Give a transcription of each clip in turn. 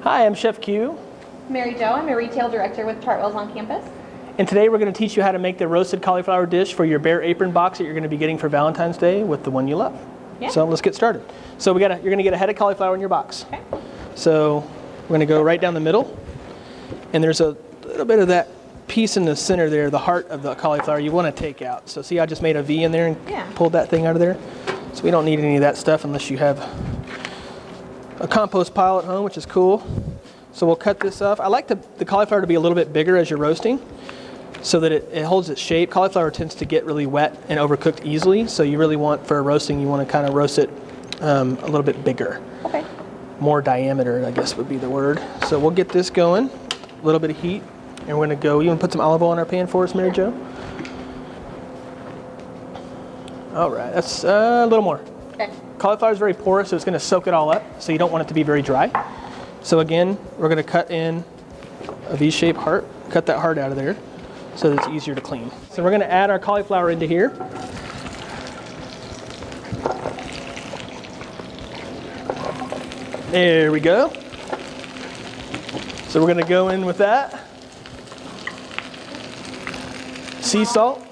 Hi, I'm Chef Q. Mary Jo, I'm a retail director with Chartwell's on campus. And today we're going to teach you how to make the roasted cauliflower dish for your Bare Apron box that you're going to be getting for Valentine's Day with the one you love. Yeah. So let's get started. So you're going to get a head of cauliflower in your box. Okay. So we're going to go right down the middle. And there's a little bit of that piece in the center there, the heart of the cauliflower, you want to take out. So see how I just made a V in there and pulled that thing out of there? So we don't need any of that stuff unless you have a compost pile at home, which is cool. So we'll cut this off. I like the cauliflower to be a little bit bigger as you're roasting so that it holds its shape. Cauliflower tends to get really wet and overcooked easily, so you really want, for roasting, you want to kind of roast it a little bit bigger. Okay. More diameter, I guess would be the word. So we'll get this going, a little bit of heat, and we're going to go, you want to put some olive oil in our pan for us, Mary Jo? All right, that's a little more. Okay. Cauliflower is very porous, so it's going to soak it all up, so you don't want it to be very dry. So again, we're going to cut in a V-shaped heart, cut that heart out of there so that it's easier to clean. So we're going to add our cauliflower into here. There we go. So we're going to go in with that. Sea salt.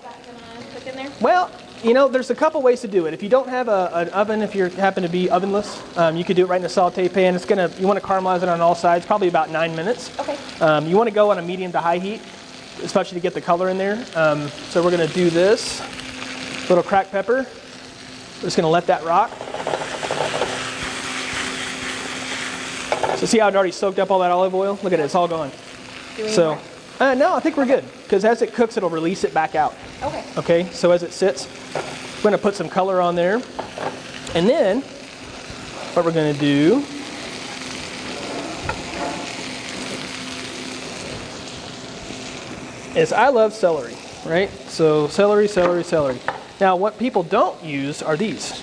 Well, you know, there's a couple ways to do it. If you don't have an oven, if you happen to be ovenless, you could do it right in a saute pan. You want to caramelize it on all sides, probably about 9 minutes. Okay. You want to go on a medium to high heat, especially to get the color in there. So we're going to do this. Little cracked pepper. We're just going to let that rock. So see how it already soaked up all that olive oil? Look at it, it's all gone. So, no, I think we're good, because as it cooks, it'll release it back out. Okay. Okay, so as it sits, we're going to put some color on there. And then, what we're going to do is, I love celery, right? So celery, celery, celery. Now, what people don't use are these.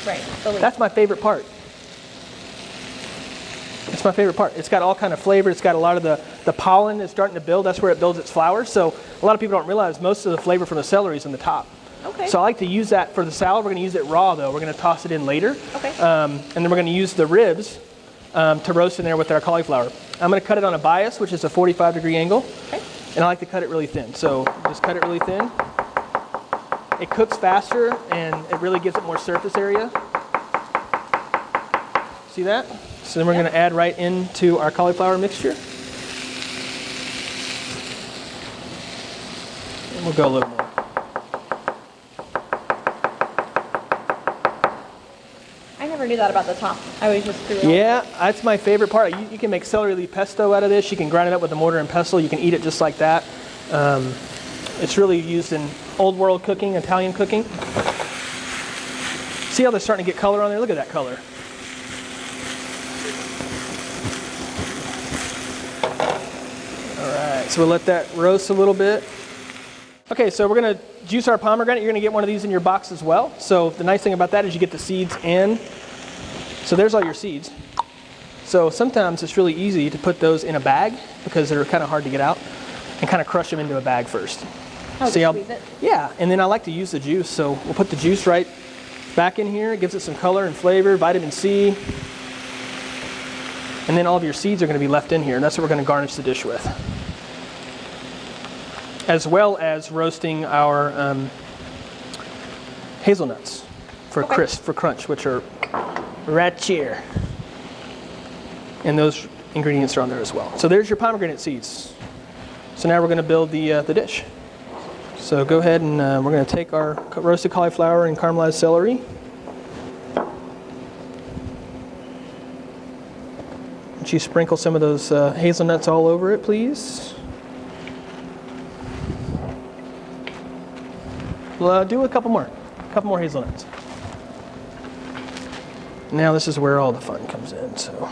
Right. That's my favorite part. It's my favorite part. It's got all kind of flavor. It's got a lot of the pollen is starting to build. That's where it builds its flowers. So a lot of people don't realize most of the flavor from the celery is in the top. Okay. So I like to use that for the salad. We're going to use it raw, though. We're going to toss it in later. Okay. And then we're going to use the ribs to roast in there with our cauliflower. I'm going to cut it on a bias, which is a 45-degree angle. Okay. And I like to cut it really thin. So just cut it really thin. It cooks faster, and it really gives it more surface area. See that? So then we're going to add right into our cauliflower mixture. And we'll go a little more. I never knew that about the top. I always just threw it Yeah, that's my favorite part. You can make celery leaf pesto out of this. You can grind it up with a mortar and pestle. You can eat it just like that. It's really used in old world cooking, Italian cooking. See how they're starting to get color on there? Look at that color. So we'll let that roast a little bit. Okay, so we're going to juice our pomegranate. You're going to get one of these in your box as well. So the nice thing about that is you get the seeds in. So there's all your seeds. So sometimes it's really easy to put those in a bag because they're kind of hard to get out, and kind of crush them into a bag first. Oh, see how? Squeeze it? Yeah, and then I like to use the juice. So we'll put the juice right back in here. It gives it some color and flavor, vitamin C. And then all of your seeds are going to be left in here, and that's what we're going to garnish the dish with, as well as roasting our hazelnuts for crisp, for crunch, which are right here. And those ingredients are on there as well. So there's your pomegranate seeds. So now we're going to build the dish. So go ahead and we're going to take our roasted cauliflower and caramelized celery. Would you sprinkle some of those hazelnuts all over it, please? We'll do a couple more hazelnuts. Now this is where all the fun comes in. So,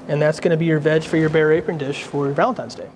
and that's going to be your veg for your Bare Apron dish for Valentine's Day.